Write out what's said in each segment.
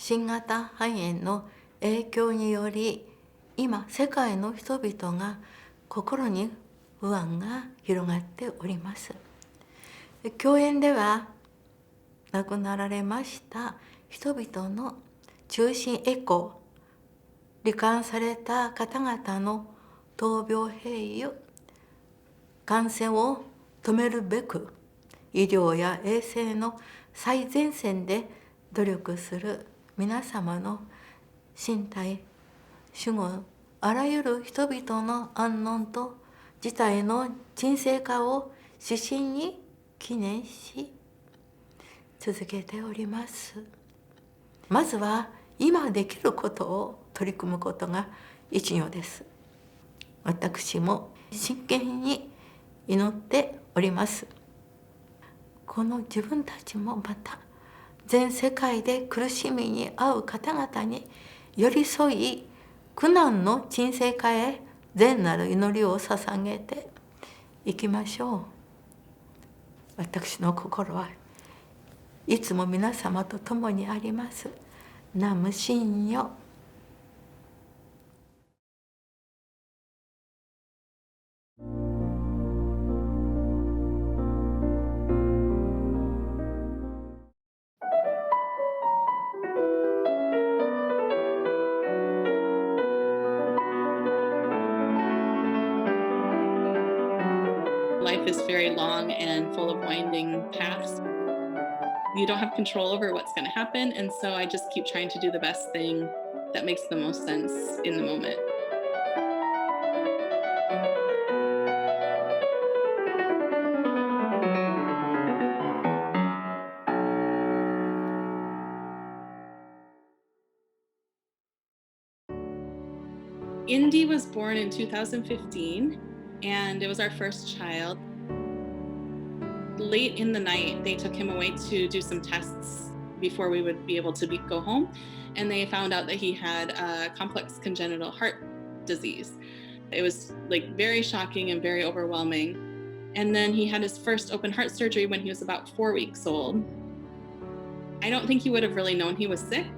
新型肺炎の影響により、今世界の人々が心に不安が広がっております。教園では亡くなられました人々の中心エコー、罹患された方々の闘病併誘、感染を止めるべく医療や衛生の最前線で努力する皆様の身体守護、あらゆる人々の安穏と事態の沈静化を指針に記念し続けております。まずは今できることを取り組むことが一如です。私も真剣に祈っております。この自分たちもまた全世界で苦しみに遭う方々に寄り添い、苦難の沈静化へ善なる祈りを捧げていきましょう。私の心はいつも皆様と共にあります。ナムシンヨ。Life is very long and full of winding paths. You don't have control over what's going to happen, and so I just keep trying to do the best thing that makes the most sense in the moment. Indy was born in 2015, and it was our first child. Late in the night, they took him away to do some tests before we would be able to go home, and they found out that he had a complex congenital heart disease. It was like very shocking and very overwhelming. And then he had his first open heart surgery when he was about 4 weeks old. I don't think he would have really known he was sick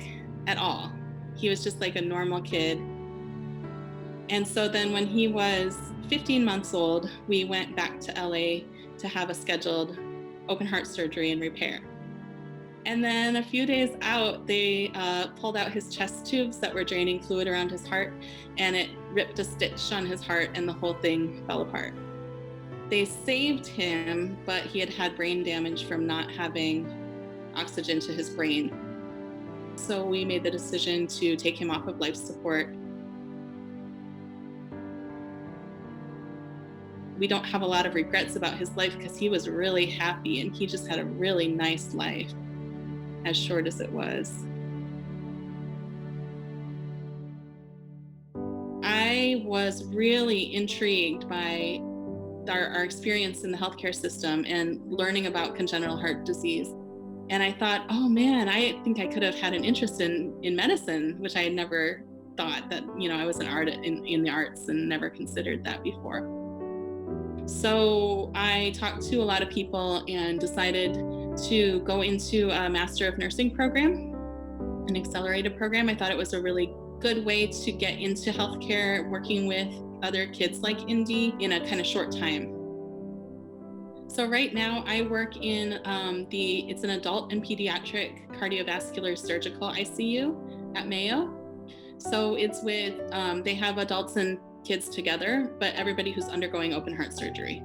at all. He was just like a normal kid. And so then when he was 15 months old, we went back to LA to have a scheduled open heart surgery and repair. And then a few days out, they pulled out his chest tubes that were draining fluid around his heart, and it ripped a stitch on his heart, and the whole thing fell apart. They saved him, but he had had brain damage from not having oxygen to his brain. So we made the decision to take him off of life support. We don't have a lot of regrets about his life because he was really happy and he just had a really nice life, as short as it was. I was really intrigued by our experience in the healthcare system and learning about congenital heart disease. And I thought, oh man, I think I could have had an interest in medicine, which I had never thought that, I was an artist in the arts and never considered that before. So I talked to a lot of people and decided to go into a Master of Nursing program, an accelerated program. I thought it was a really good way to get into healthcare, working with other kids like Indy in a kind of short time. So right now I work in it's an adult and pediatric cardiovascular surgical ICU at Mayo. So it's with, they have adults and kids together, but everybody who's undergoing open heart surgery.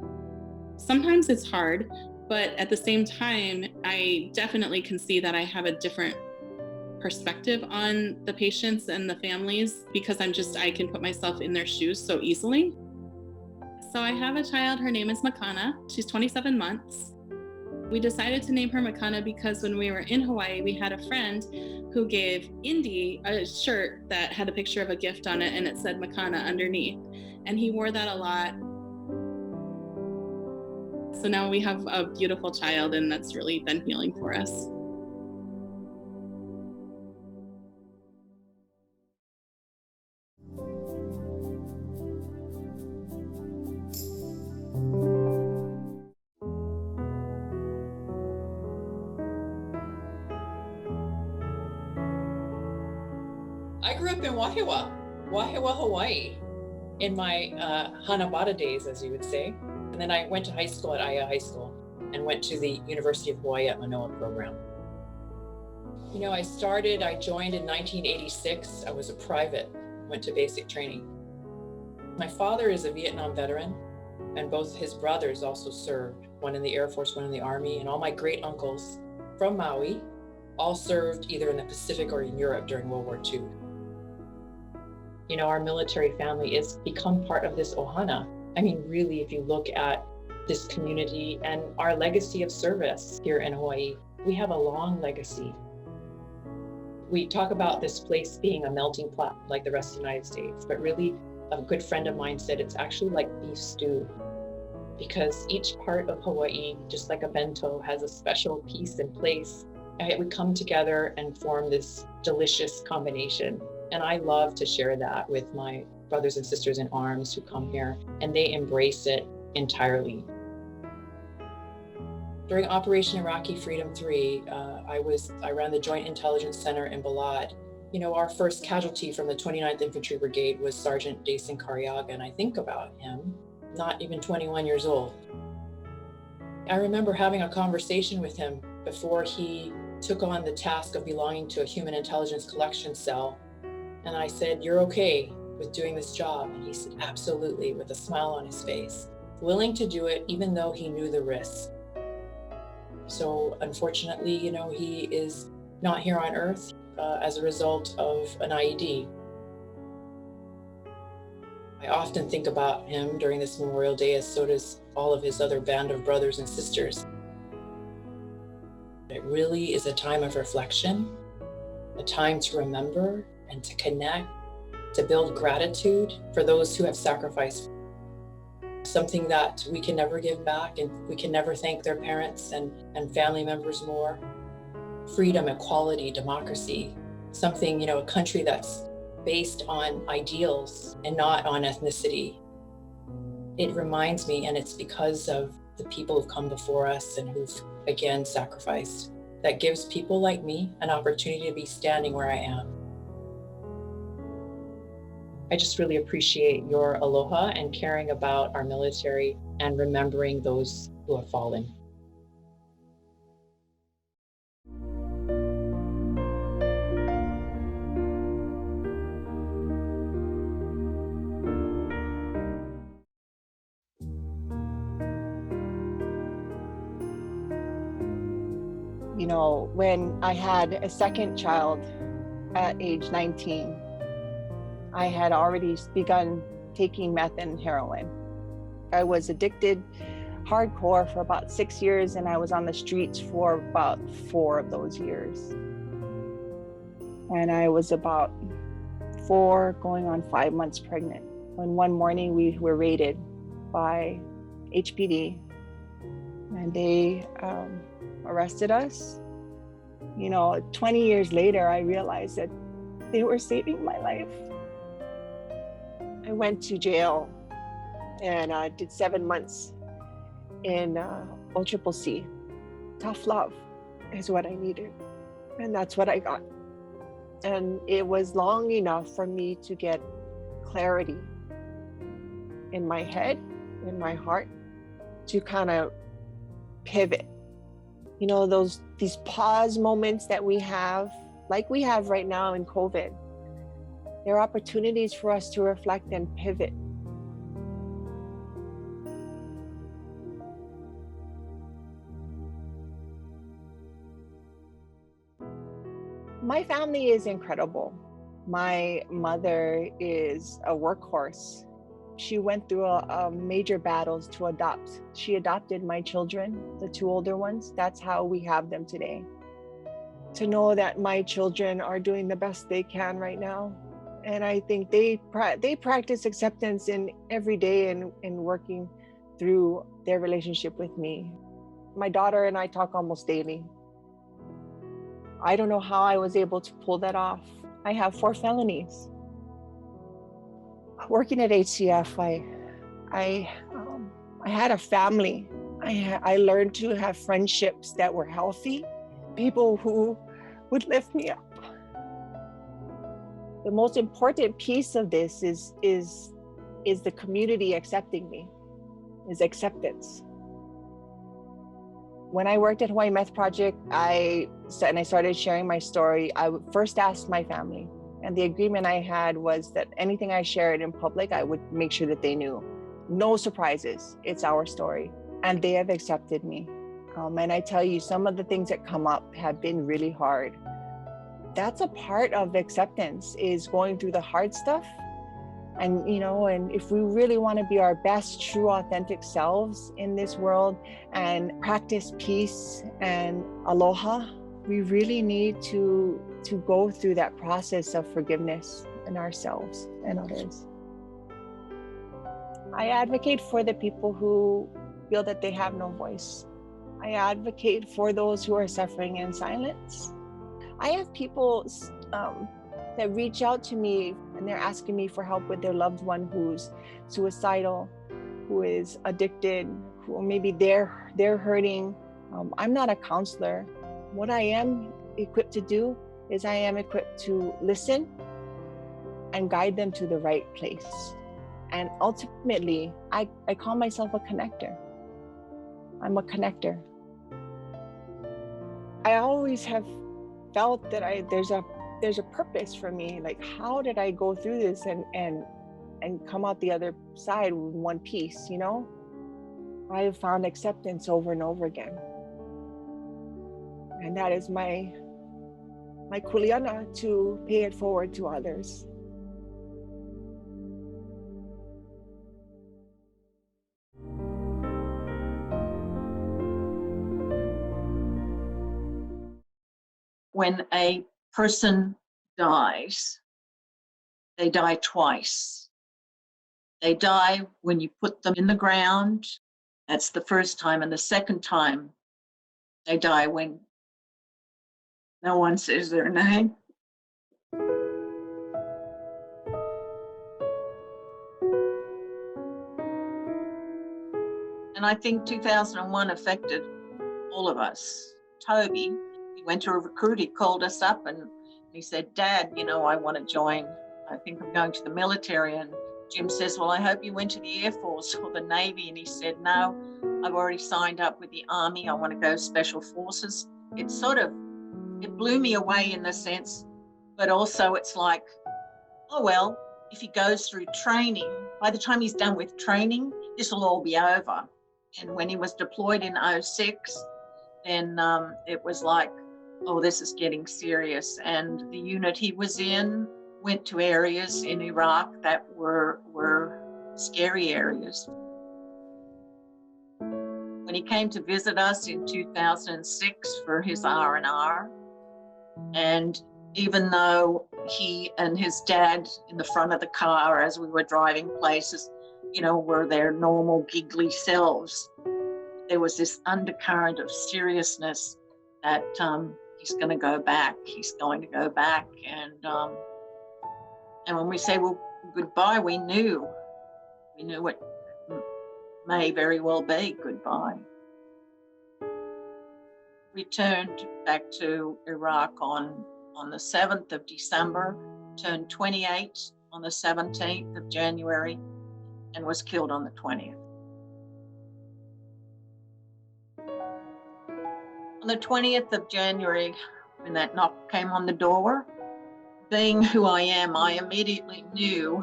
Sometimes it's hard, but at the same time, I definitely can see that I have a different perspective on the patients and the families because I can put myself in their shoes so easily. So I have a child, her name is Makana. She's 27 months. We decided to name her Makana because when we were in Hawaii, we had a friend who gave Indy a shirt that had a picture of a gift on it and it said Makana underneath. And he wore that a lot. So now we have a beautiful child and that's really been healing for us. I grew up in Wahiawa, Hawaii, in my Hanabata days, as you would say. And then I went to high school at HawaiʻI High School and went to the University of Hawaii at Manoa program. You know, I joined in 1986. I was a private, went to basic training. My father is a Vietnam veteran, and both his brothers also served, one in the Air Force, one in the Army, and all my great uncles from Maui all served either in the Pacific or in Europe during World War II. You know, our military family has become part of this ohana. I mean, really, if you look at this community and our legacy of service here in Hawaii, we have a long legacy. We talk about this place being a melting pot like the rest of the United States, but really a good friend of mine said it's actually like beef stew, because each part of Hawaii, just like a bento, has a special piece and place. And we come together and form this delicious combination. And I love to share that with my brothers and sisters in arms who come here, and they embrace it entirely. During Operation Iraqi Freedom 3, I ran the Joint Intelligence Center in Balad. You know, our first casualty from the 29th Infantry Brigade was Sergeant Jason Cariaga, and I think about him, not even 21 years old. I remember having a conversation with him before he took on the task of belonging to a human intelligence collection cell. And I said, "You're okay with doing this job?" And he said, "Absolutely," with a smile on his face, willing to do it even though he knew the risks. So unfortunately, you know, he is not here on Earth as a result of an IED. I often think about him during this Memorial Day, as so does all of his other band of brothers and sisters. It really is a time of reflection, a time to remember and to connect, to build gratitude for those who have sacrificed. Something that we can never give back, and we can never thank their parents and family members more. Freedom, equality, democracy, something, you know, a country that's based on ideals and not on ethnicity. It reminds me, and it's because of the people who've come before us and who've, again, sacrificed, that gives people like me an opportunity to be standing where I am. I just really appreciate your aloha and caring about our military and remembering those who have fallen. You know, when I had a second child at age 19, I had already begun taking meth and heroin. I was addicted hardcore for about 6 years, and I was on the streets for about 4 of those years. And I was about 4 going on 5 months pregnant when one morning we were raided by HPD, and they arrested us. You know, 20 years later, I realized that they were saving my life. I went to jail and did 7 months in OCCC. Tough love is what I needed, and that's what I got. And it was long enough for me to get clarity in my head, in my heart, to kind of pivot. You know, these pause moments that we have, like we have right now in COVID, they're opportunities for us to reflect and pivot. My family is incredible. My mother is a workhorse. She went through major battles to adopt. She adopted my children, the 2 older ones. That's how we have them today. To know that my children are doing the best they can right now. And I think they practice acceptance in every day and working through their relationship with me. My daughter and I talk almost daily. I don't know how I was able to pull that off. I have 4 felonies. Working at HCF, I had a family. I learned to have friendships that were healthy, people who would lift me up. The most important piece of this is the community accepting me, is acceptance. When I worked at Hawaii Meth Project, I started sharing my story, I would first ask my family. And the agreement I had was that anything I shared in public, I would make sure that they knew. No surprises, it's our story. And they have accepted me. And I tell you, some of the things that come up have been really hard. That's a part of acceptance, is going through the hard stuff. And, and if we really want to be our best, true, authentic selves in this world and practice peace and aloha, we really need to go through that process of forgiveness in ourselves and others. I advocate for the people who feel that they have no voice. I advocate for those who are suffering in silence. I have people that reach out to me and they're asking me for help with their loved one who's suicidal, who is addicted, who maybe they're hurting. I'm not a counselor. What I am equipped to do is I am equipped to listen and guide them to the right place. And ultimately, I call myself a connector. I'm a connector. I always have felt that there's a purpose for me. Like, how did I go through this and come out the other side with one piece, I have found acceptance over and over again. And that is my kuleana, to pay it forward to others. When a person dies, they die twice. They die when you put them in the ground. That's the first time. And the second time, they die when no one says their name. And I think 2001 affected all of us. Toby, he went to a recruit, he called us up and he said, Dad, I want to join. I think I'm going to the military. And Jim says, well, I hope you went to the Air Force or the Navy. And he said, no, I've already signed up with the Army. I want to go Special Forces. It blew me away in the sense, but also it's like, oh, well, if he goes through training, by the time he's done with training, this will all be over. And when he was deployed in 2006, then it was like, oh, this is getting serious. And the unit he was in went to areas in Iraq that were scary areas. When he came to visit us in 2006 for his R&R, and even though he and his dad in the front of the car as we were driving places, were their normal giggly selves, there was this undercurrent of seriousness that he's going to go back. He's going to go back. And when we say, well, goodbye, we knew it may very well be goodbye. We returned back to Iraq on the 7th of December, turned 28 on the 17th of January, and was killed on the 20th. On the 20th of January, when that knock came on the door, being who I am, I immediately knew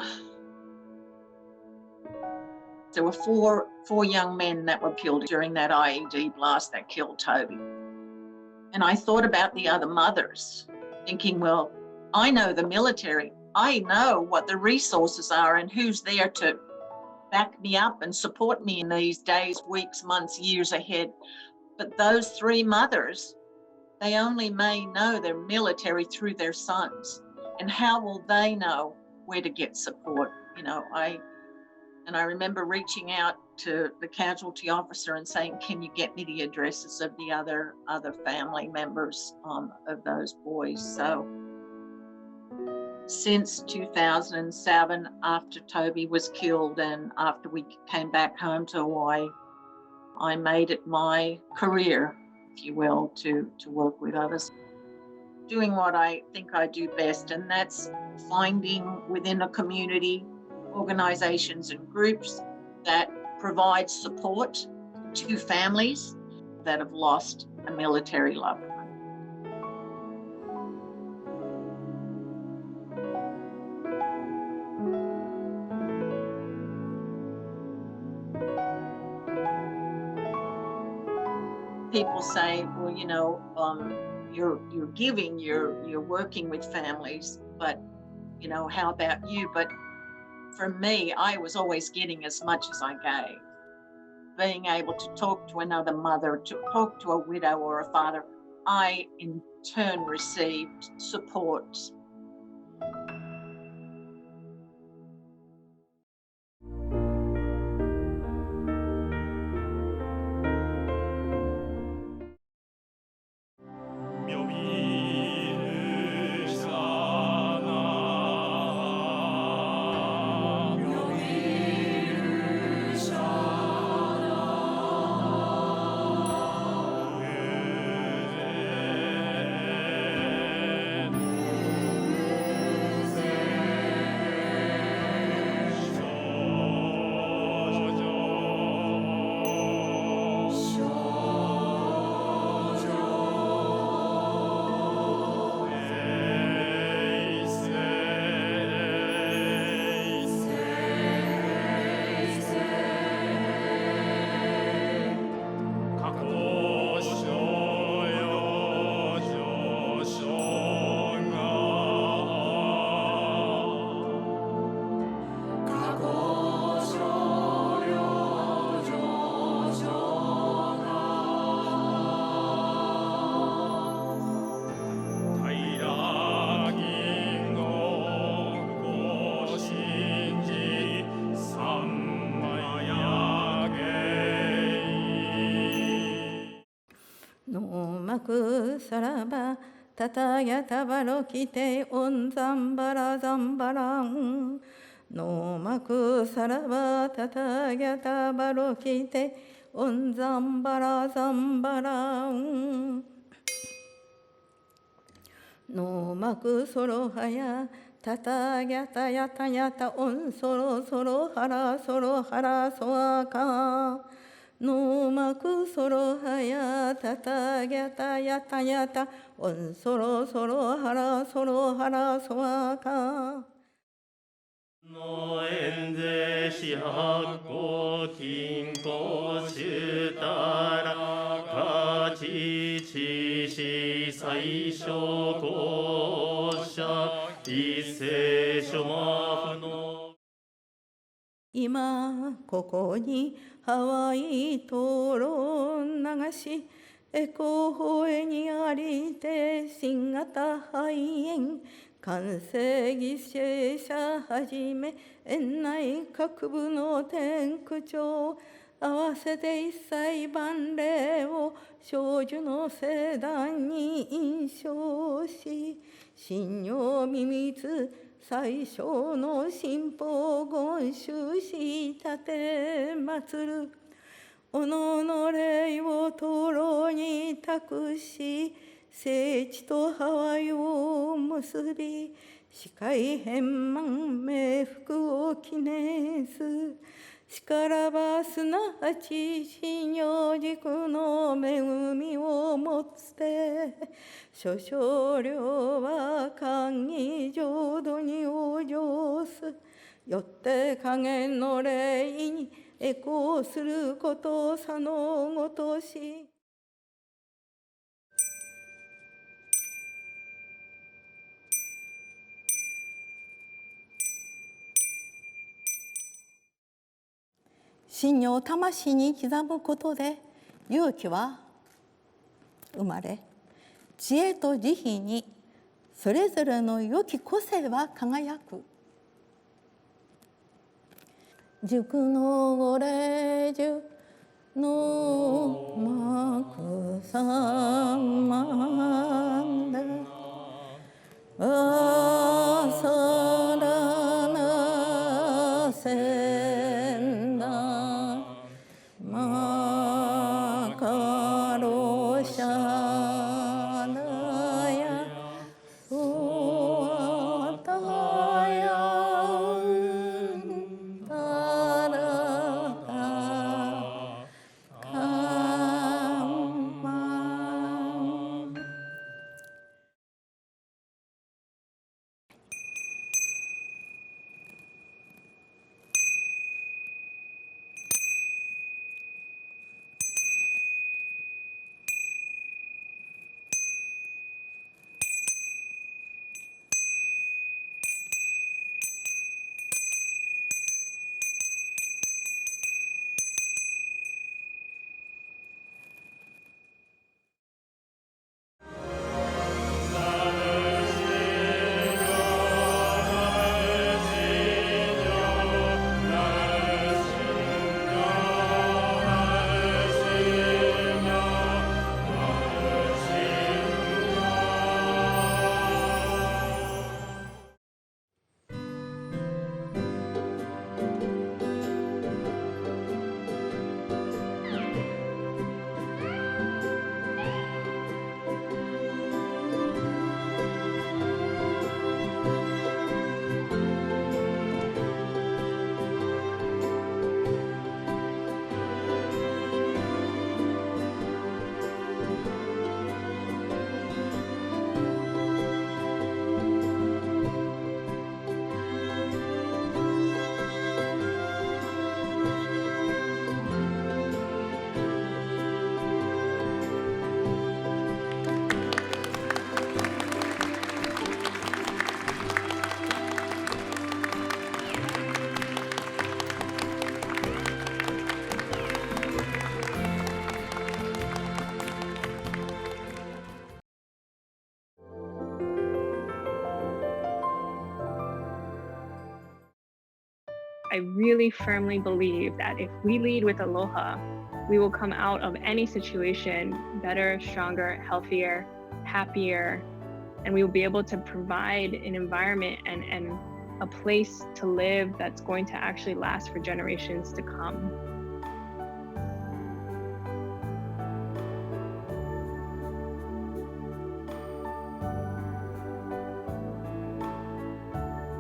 there were four young men that were killed during that IED blast that killed Toby. And I thought about the other mothers, thinking, well, I know the military. I know what the resources are and who's there to back me up and support me in these days, weeks, months, years ahead. But those three mothers, they only may know their military through their sons. And how will they know where to get support? I remember reaching out to the casualty officer and saying, can you get me the addresses of the other family members of those boys? So since 2007, after Toby was killed and after we came back home to Hawaii, I made it my career, if you will, to work with others. doing what I think I do best, and that's finding within a community organizations and groups that provide support to families that have lost a military loved one. People say, well, you know, you're giving, you're working with families, but you know, how about you? But for me, I was always getting as much as I gave. Being able to talk to another mother, to talk to a widow or a father, I in turn received support.さらばたたやたばろきておんざんばらざんばらんのまくさらばたたやたばろきておんざんばらざんばらんのまくそろはやたたやたやたやたおんそろそろはらそろはらそわかのまくそろはやたたやたやたやたおんそろそろはらそろはらそわかのえんぜしはこきんこしゅたらかちちし最小公社一世諸魔不の今ここにハワイ討論流しエコホエにありて新型肺炎感染犠牲者はじめ園内各部の天区長合わせて一切万礼を少女の聖壇に印象しShinnyo秘密最小の神宝言宗し立て祭るおのの霊を灯籠に託し聖地とハワイを結び視界変満冥福を記念すしからばすなわちShinnyo軸の恵みをもつて諸少量は寛義浄土に往生すよって加減の霊にエコーすることさのごとしShinnyoを魂に刻むことで勇気は生まれ知恵と慈悲にそれぞれの良き個性は輝く塾のご霊樹の幕さまであさらなせんだまかろしゃなや I really firmly believe that if we lead with aloha, we will come out of any situation better, stronger, healthier, happier, and we will be able to provide an environment and a place to live that's going to actually last for generations to come.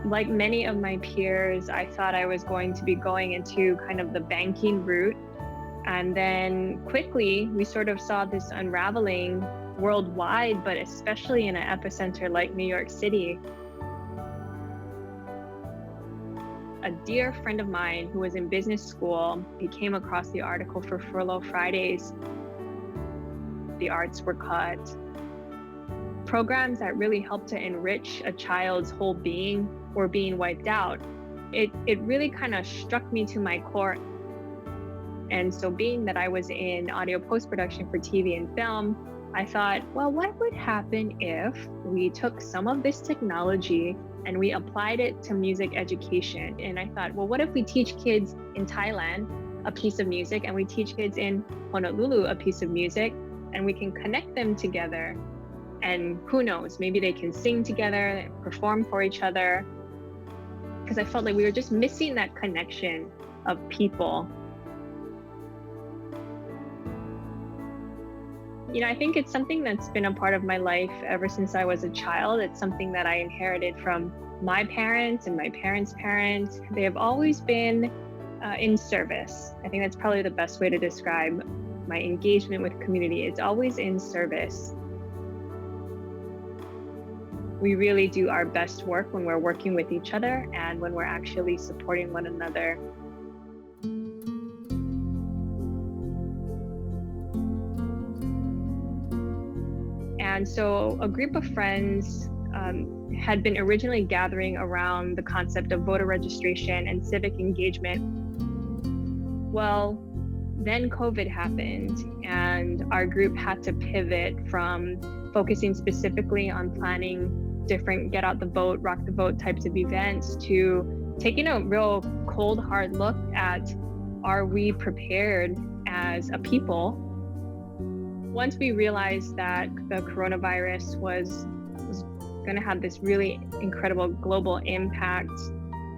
Like many of my peers, I thought I was going to be going into kind of the banking route. And then quickly, we sort of saw this unraveling worldwide, but especially in an epicenter like New York City. A dear friend of mine who was in business school, he came across the article for Furlough Fridays. The arts were cut. Programs that really helped to enrich a child's whole being were being wiped out. It really kind of struck me to my core. And so being that I was in audio post-production for TV and film, I thought, well, what would happen if we took some of this technology and we applied it to music education? And I thought, well, what if we teach kids in Thailand a piece of music and we teach kids in Honolulu a piece of music, and we can connect them together? And who knows, maybe they can sing together, perform for each other. Because I felt like we were just missing that connection of people. You know, I think it's something that's been a part of my life ever since I was a child. It's something that I inherited from my parents and my parents' parents. They have always been in service. I think that's probably the best way to describe my engagement with community. It's always in service. We really do our best work when we're working with each other and when we're actually supporting one another. And so a group of friends had been originally gathering around the concept of voter registration and civic engagement. Well, then COVID happened, and our group had to pivot from focusing specifically on planning different get out the vote, rock the vote types of events to taking a real cold, hard look at, are we prepared as a people? Once we realized that the coronavirus was going to have this really incredible global impact,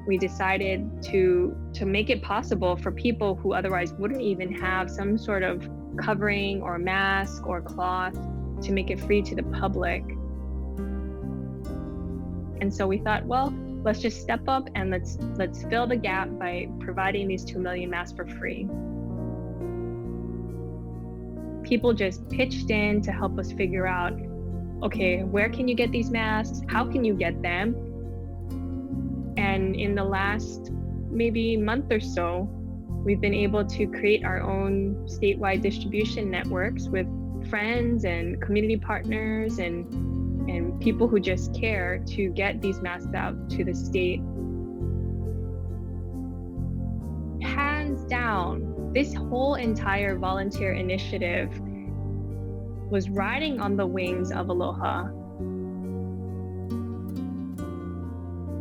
we decided to make it possible for people who otherwise wouldn't even have some sort of covering or mask or cloth to make it free to the public. And so we thought, well, let's just step up and let's fill the gap by providing these 2 million masks for free. People just pitched in to help us figure out, okay, where can you get these masks? How can you get them? And in the last maybe month or so, we've been able to create our own statewide distribution networks with friends and community partners and people who just care to get these masks out to the state. Hands down, this whole entire volunteer initiative was riding on the wings of aloha.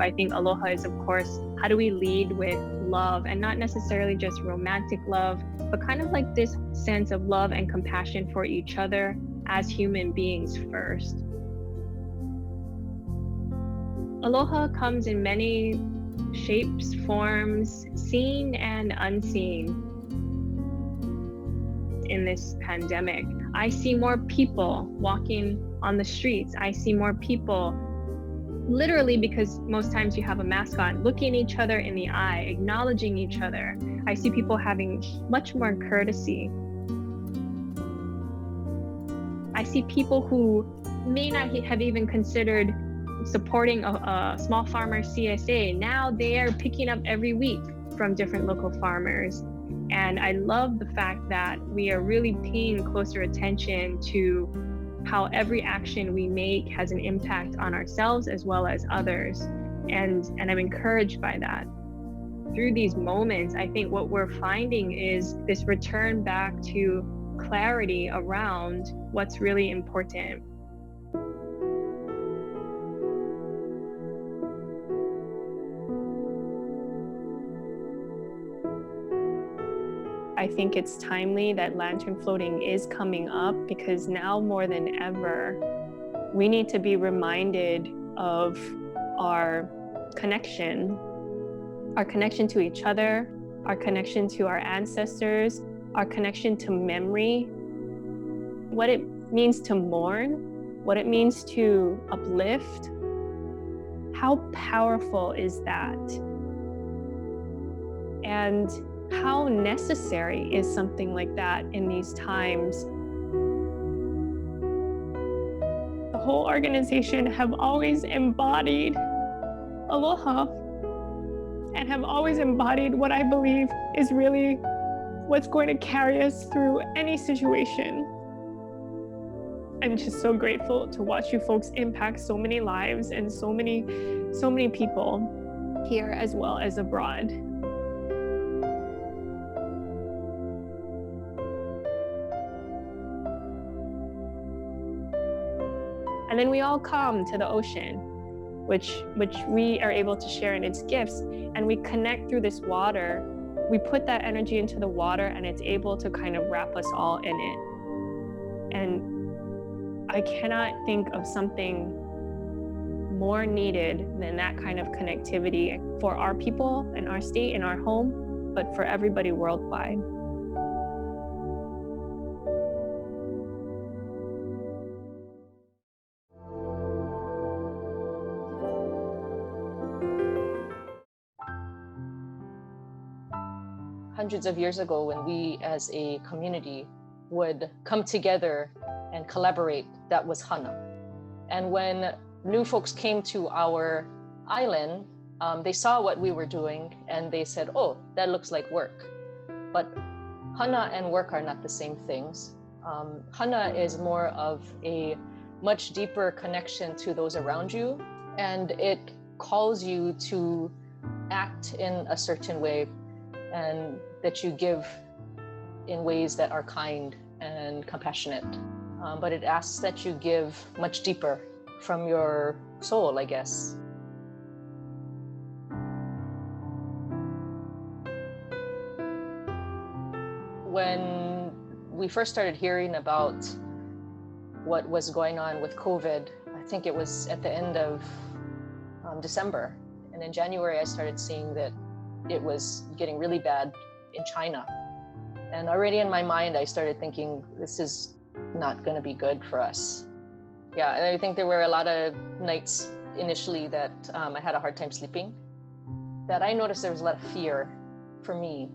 I think aloha is, of course, how do we lead with love, and not necessarily just romantic love, but kind of like this sense of love and compassion for each other as human beings first. Aloha comes in many shapes, forms, seen and unseen. In this pandemic, I see more people walking on the streets. I see more people, literally, because most times you have a mask on, looking each other in the eye, acknowledging each other. I see people having much more courtesy. I see people who may not have even considered supporting a small farmer CSA. Now they are picking up every week from different local farmers. And I love the fact that we are really paying closer attention to how every action we make has an impact on ourselves as well as others. And I'm encouraged by that. Through these moments, I think what we're finding is this return back to clarity around what's really important. think it's timely that lantern floating is coming up, because now more than ever, we need to be reminded of our connection to each other, our connection to our ancestors, our connection to memory, what it means to mourn, what it means to uplift. How powerful is that? And how necessary is something like that in these times? The whole organization have always embodied aloha and have always embodied what I believe is really what's going to carry us through any situation. I'm just so grateful to watch you folks impact so many lives and so many people here as well as abroad. And then we all come to the ocean, which we are able to share in its gifts, and we connect through this water. We put that energy into the water, and it's able to kind of wrap us all in it. And I cannot think of something more needed than that kind of connectivity for our people and our state and our home, but for everybody worldwide. Hundreds of years ago, when we as a community would come together and collaborate, that was hana. And when new folks came to our island, they saw what we were doing and they said, oh, that looks like work. But hana and work are not the same things. Hana is more of a much deeper connection to those around you, and it calls you to act in a certain way, and that you give in ways that are kind and compassionate. But it asks that you give much deeper from your soul, I guess. When we first started hearing about what was going on with COVID, I think it was at the end of December. And in January, I started seeing that it was getting really bad in China. And already in my mind, I started thinking, this is not going to be good for us. Yeah, and I think there were a lot of nights initially that I had a hard time sleeping, that I noticed there was a lot of fear for me.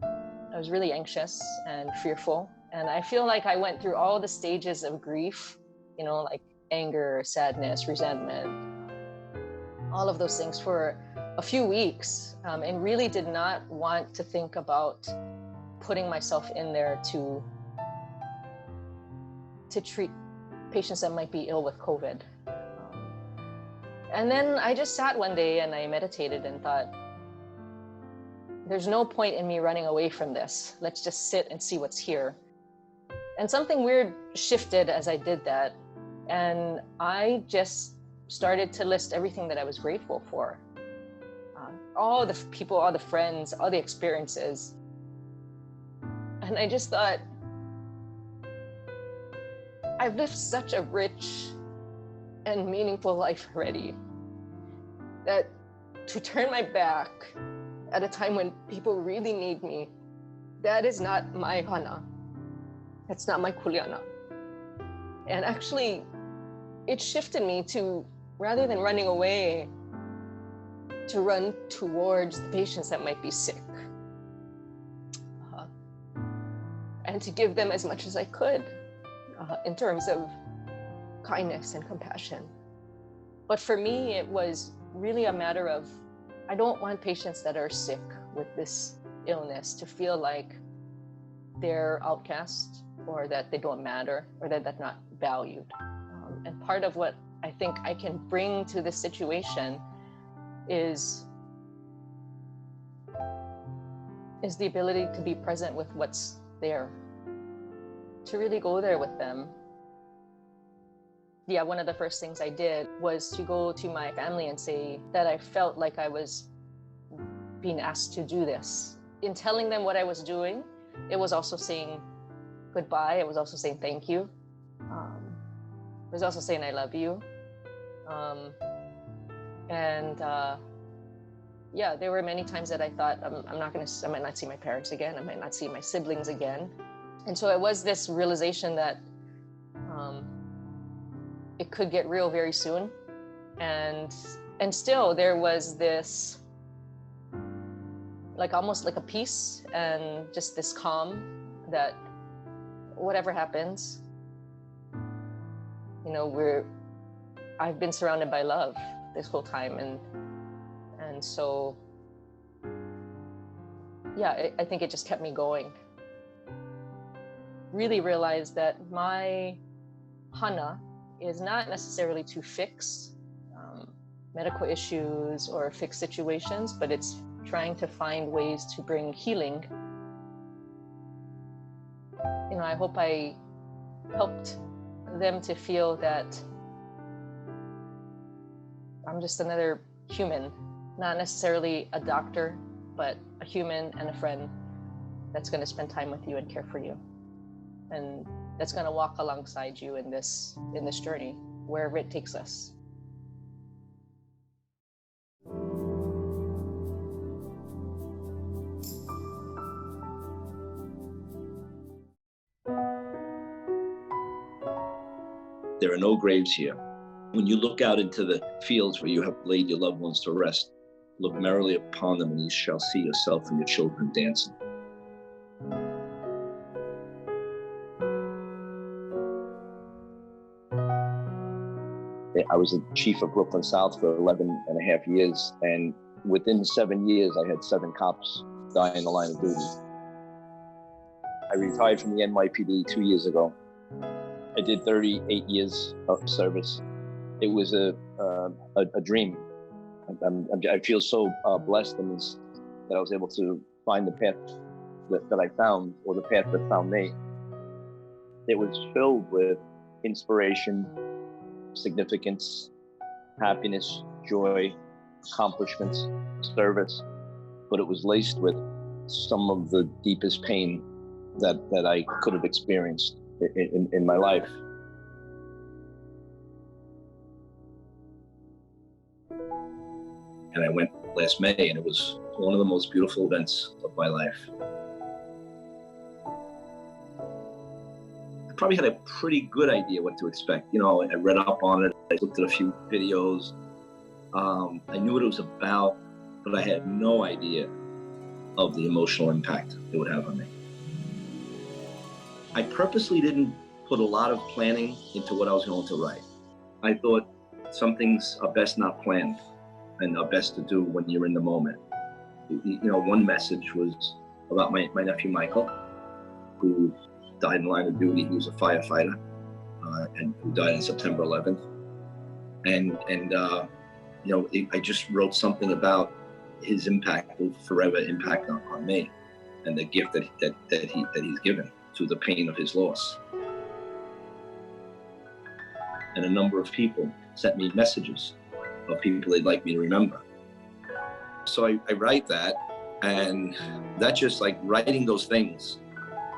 I was really anxious and fearful. And I feel like I went through all the stages of grief, you know, like anger, sadness, resentment, all of those things for a few weeks, and really did not want to think about putting myself in there to treat patients that might be ill with COVID. And then I just sat one day and I meditated and thought, there's no point in me running away from this. Let's just sit and see what's here. And something weird shifted as I did that. And I just started to list everything that I was grateful for. All the people, all the friends, all the experiences. And I just thought, I've lived such a rich and meaningful life already, that to turn my back at a time when people really need me, that is not my hana. That's not my kuleana. And actually, it shifted me to, rather than running away, to run towards the patients that might be sick. And to give them as much as I could in terms of kindness and compassion. But for me, it was really a matter of, I don't want patients that are sick with this illness to feel like they're outcast, or that they don't matter, or that they're not valued. And part of what I think I can bring to this situation is the ability to be present with what's there, to really go there with them. Yeah, one of the first things I did was to go to my family and say that I felt like I was being asked to do this. In telling them what I was doing, it was also saying goodbye. It was also saying thank you. It was also saying I love you. Yeah, there were many times that I thought I might not see my parents again. I might not see my siblings again. And so it was this realization that it could get real very soon. And still there was this, like almost like a peace and just this calm that whatever happens, you know, I've been surrounded by love this whole time. And so, yeah, I think it just kept me going. Really realized that my hana is not necessarily to fix medical issues or fix situations, but it's trying to find ways to bring healing. You know, I hope I helped them to feel that I'm just another human, not necessarily a doctor, but a human and a friend that's going to spend time with you and care for you, and that's going to walk alongside you in this journey, wherever it takes us. There are no graves here. When you look out into the fields where you have laid your loved ones to rest, look merrily upon them, and you shall see yourself and your children dancing. I was the chief of Brooklyn South for 11 and a half years, and within 7 years, I had 7 cops die in the line of duty. I retired from the NYPD 2 years ago. I did 38 years of service. It was a dream. I feel so blessed that I was able to find the path that I found, or the path that found me. It was filled with inspiration, significance, happiness, joy, accomplishments, service, but it was laced with some of the deepest pain that I could have experienced in my life. And I went last May, and it was one of the most beautiful events of my life. I probably had a pretty good idea what to expect. You know, I read up on it, I looked at a few videos. I knew what it was about, but I had no idea of the emotional impact it would have on me. I purposely didn't put a lot of planning into what I was going to write. I thought some things are best not planned and are best to do when you're in the moment. You know, one message was about my nephew Michael, who died in the line of duty. He was a firefighter, and who died on September 11th. And you know, I just wrote something about his impact, will forever impact on me, and the gift that he's given through the pain of his loss. And a number of people sent me messages of people they'd like me to remember. So I write that, and that just, like, writing those things,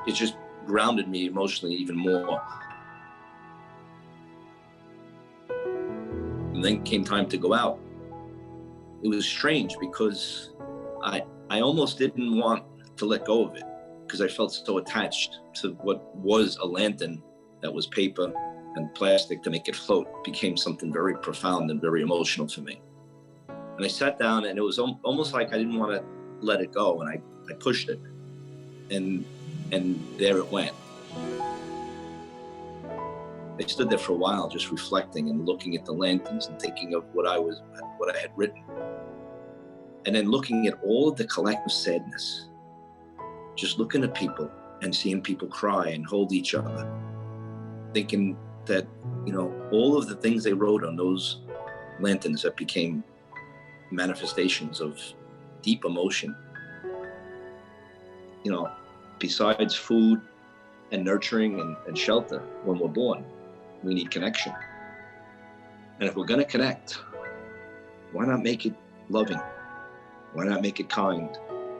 it just grounded me emotionally even more. And then came time to go out. It was strange because I almost didn't want to let go of it, because I felt so attached to what was a lantern that was paper and plastic to make it float. It became something very profound and very emotional for me. And I sat down, and it was almost like I didn't want to let it go, and I pushed it, and there it went. I stood there for a while just reflecting and looking at the lanterns and thinking of what I had written. And then looking at all of the collective sadness, just looking at people and seeing people cry and hold each other, thinking that, you know, all of the things they wrote on those lanterns that became manifestations of deep emotion. You know, besides food and nurturing and shelter when we're born, we need connection. And if we're going to connect, why not make it loving? Why not make it kind?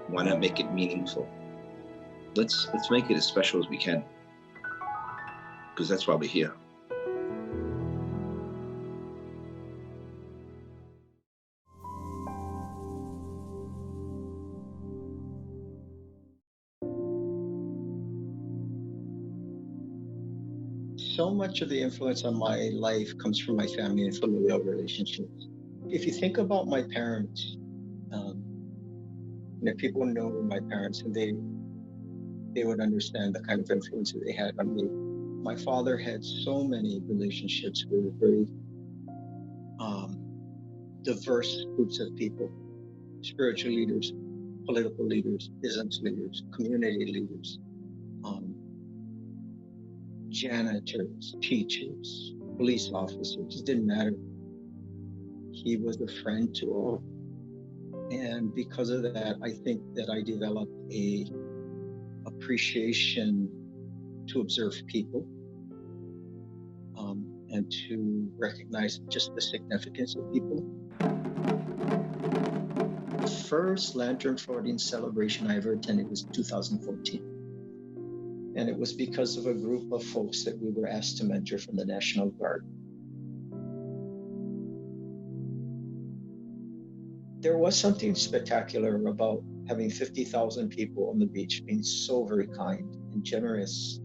Why not make it meaningful? let's make it as special as we can, because that's why we're here. So much of the influence on my life comes from my family and familial relationships. If you think about my parents, and if people know my parents, and they would understand the kind of influence that they had on me. My father had so many relationships with very diverse groups of people: spiritual leaders, political leaders, business leaders, community leaders, janitors, teachers, police officers. It didn't matter. He was a friend to all. And because of that, I think that I developed a appreciation to observe people, and to recognize just the significance of people. The first lantern floating celebration I ever attended was 2014. And it was because of a group of folks that we were asked to mentor from the National Guard. There was something spectacular about having 50,000 people on the beach being so very kind and generous,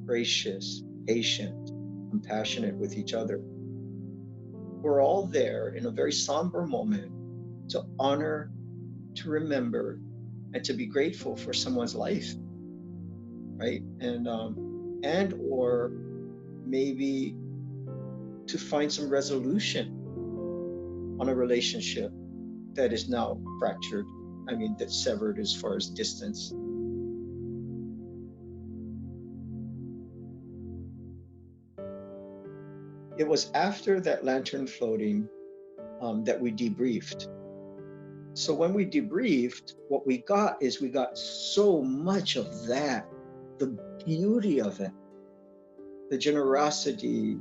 gracious, patient, compassionate with each other. We're all there in a very somber moment to honor, to remember, and to be grateful for someone's life, right? And or maybe to find some resolution on a relationship that is now fractured. I mean, that's severed as far as distance. It was after that lantern floating that we debriefed. So when we debriefed, what we got is we got so much of that, the beauty of it, the generosity.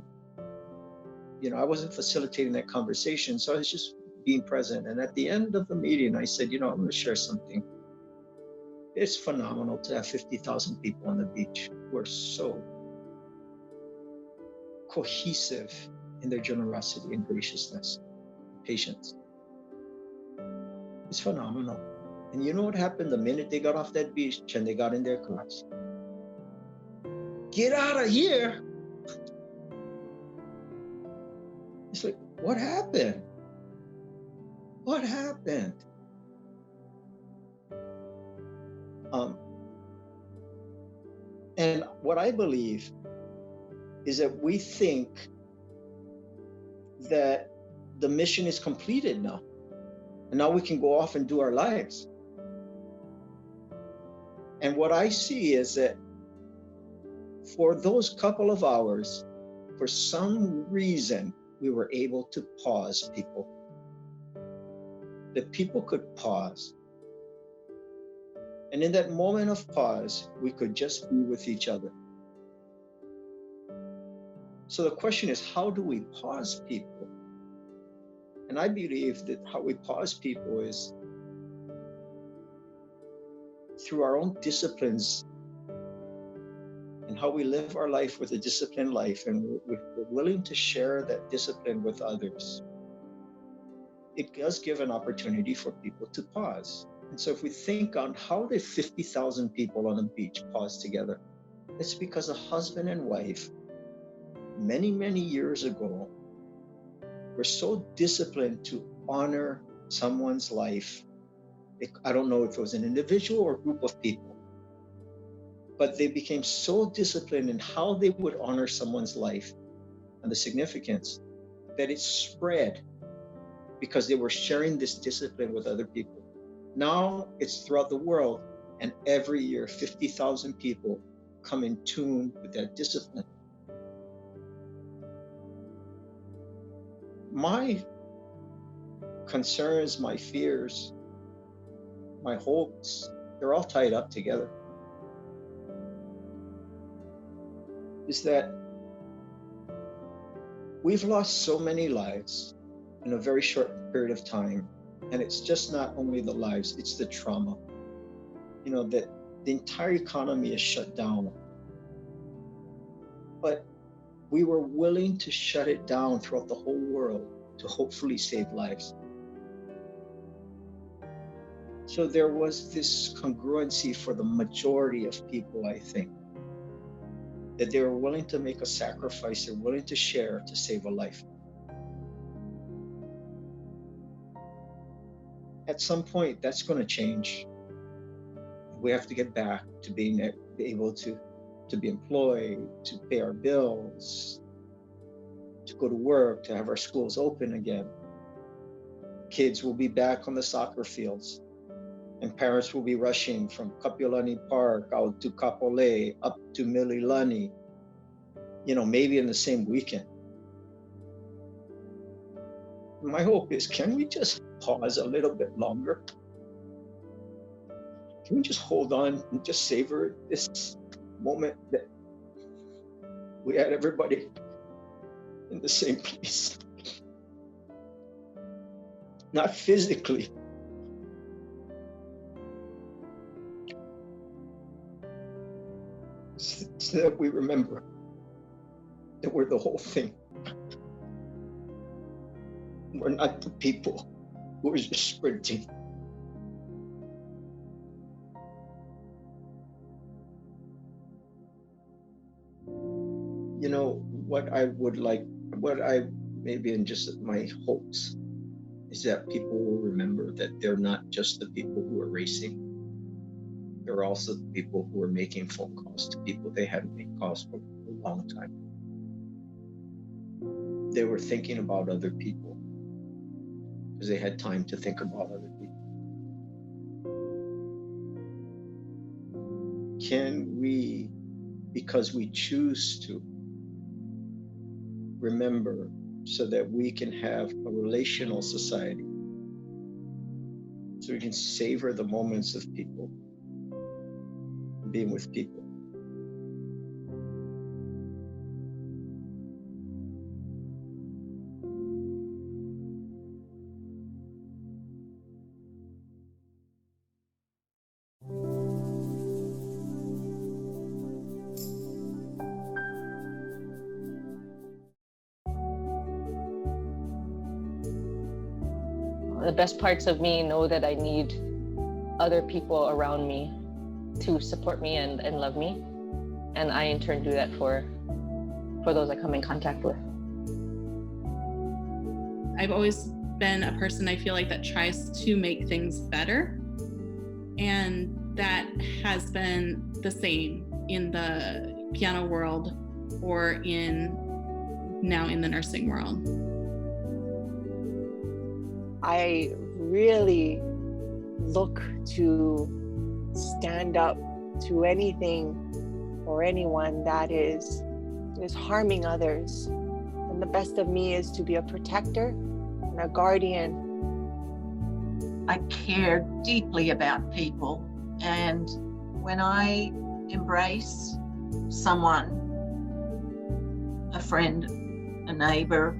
You know, I wasn't facilitating that conversation, so I was just being present. And at the end of the meeting, I said, you know, I'm going to share something. It's phenomenal to have 50,000 people on the beach who are so cohesive in their generosity and graciousness, patience. It's phenomenal. And you know what happened the minute they got off that beach and they got in their cars? Get out of here. It's like, what happened? What happened? And what I believe is that we think that the mission is completed now, and now we can go off and do our lives. And what I see is that for those couple of hours, for some reason, we were able to pause people. That people could pause. And in that moment of pause, we could just be with each other. So the question is, how do we pause people? And I believe that how we pause people is through our own disciplines and how we live our life with a disciplined life, and we're willing to share that discipline with others. It does give an opportunity for people to pause. And so if we think on how did 50,000 people on the beach pause together, it's because a husband and wife many, many years ago were so disciplined to honor someone's life. I don't know if it was an individual or a group of people, but they became so disciplined in how they would honor someone's life and the significance that it spread because they were sharing this discipline with other people. Now it's throughout the world, and every year 50,000 people come in tune with that discipline. My concerns, my fears, my hopes, they're all tied up together. Is that we've lost so many lives in a very short period of time. And it's just not only the lives, it's the trauma. You know, that the entire economy is shut down. But we were willing to shut it down throughout the whole world to hopefully save lives. So there was this congruency for the majority of people, I think, that they were willing to make a sacrifice, they're willing to share to save a life. At some point, that's going to change. We have to get back to being able to be employed, to pay our bills, to go to work, to have our schools open again. Kids will be back on the soccer fields, and parents will be rushing from Kapiolani Park out to Kapolei, up to Mililani, maybe in the same weekend. My hope is, can we just pause a little bit longer? Can we just hold on and just savor this moment that we had everybody in the same place? Not physically, so that we remember that we're the whole thing. We're not the people who are just sprinting. What I maybe in just my hopes is that people will remember that they're not just the people who are racing. They're also the people who are making phone calls to people they hadn't made calls for a long time. They were thinking about other people because they had time to think about other people. Can we, because we choose to, remember so that we can have a relational society, so we can savor the moments of people, being with people? The best parts of me know that I need other people around me to support me and love me. And I in turn do that for those I come in contact with. I've always been a person, I feel like, that tries to make things better. And that has been the same in the piano world or now in the nursing world. I really look to stand up to anything or anyone that is harming others. And the best of me is to be a protector and a guardian. I care deeply about people, and when I embrace someone, a friend, a neighbor,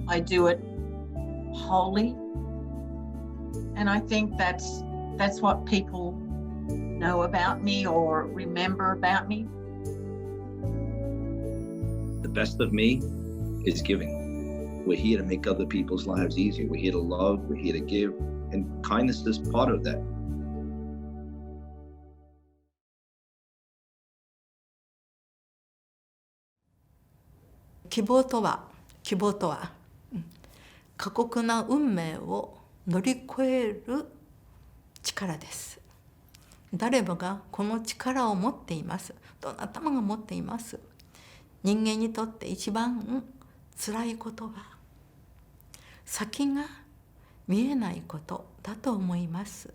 I do it wholly. And I think that's what people know about me or remember about me. The best of me is giving. We're here to make other people's lives easier. We're here to love, we're here to give, and kindness is part of that.希望とは過酷な運命を乗り越える力です。誰もがこの力を持っています。どなたもが持っています。人間にとって一番辛いことは先が見えないことだと思います。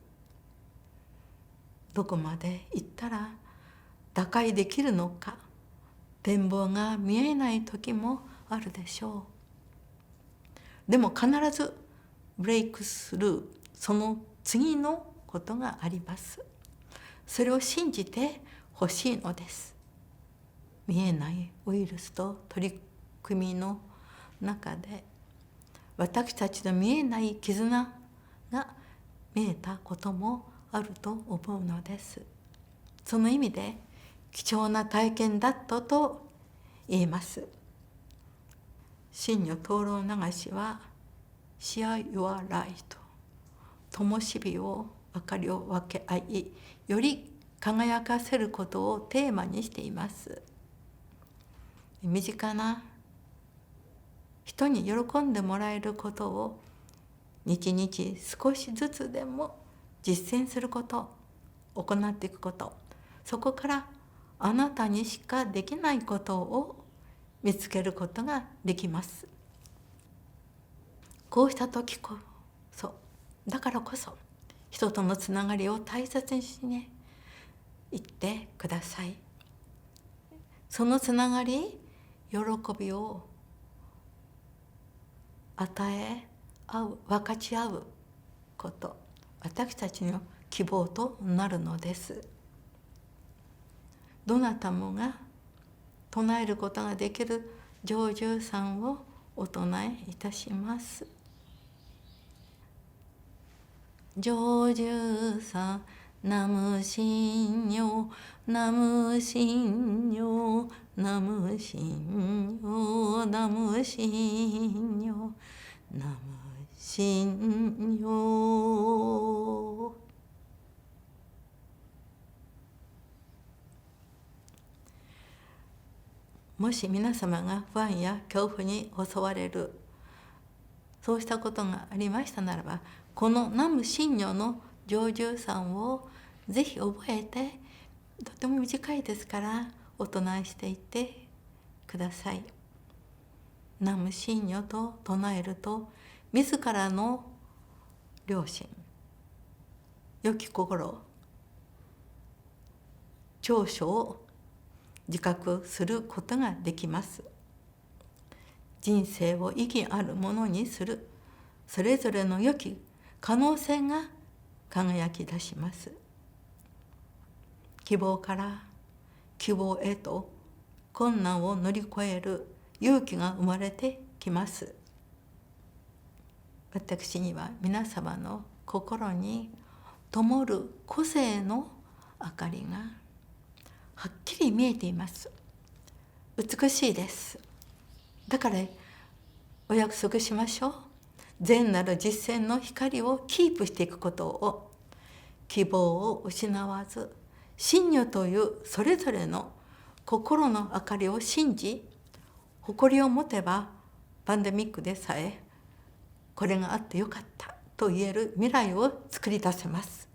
どこまで行ったら打開できるのか、展望が見えない時もあるでしょう。でも必ずブレイクスルー、その次のことがあります。それを信じてほしいのです。見えないウイルスと取り組みの中で、私たちの見えない絆が見えたこともああると思うのです。その意味で貴重な体験だったと言えます。真如灯籠流しはShare Your Light、灯火を明かりを分け合い、より輝かせることをテーマにしています。身近な人に喜んでもらえることを日々少しずつでも実践すること、行っていくこと、そこからあなたにしかできないことを見つけることができます。こうした時こそ、だからこそ人とのつながりを大切にしていってください。そのつながり、喜びを与え合う、分かち合うこと、私たちの希望となるのです。どなたもが唱えることができる成就さをお唱えいたします。成就さナムシンニョ、ナムシンニョ、ナムシンニョ、ナムシンニョ、ナムシンニョ。もし皆様が不安や恐怖に襲われる、そうしたことがありましたならば、この南無真如の成就さをぜひ覚えて、とても短いですからお唱えしていってください。南無真如と唱えると、自らの良心、良き心、長所を自覚することができます。人生を意義あるものにする、それぞれの良き可能性が輝き出します。希望から希望へと困難を乗り越える勇気が生まれてきます。私には皆様の心に灯る個性の明かりがはっきり見えています。美しいです。だからお約束しましょう。善なる実践の光をキープしていくことを、希望を失わず、真如というそれぞれの心の明かりを信じ、誇りを持てばパンデミックでさえこれがあってよかったと言える未来を作り出せます。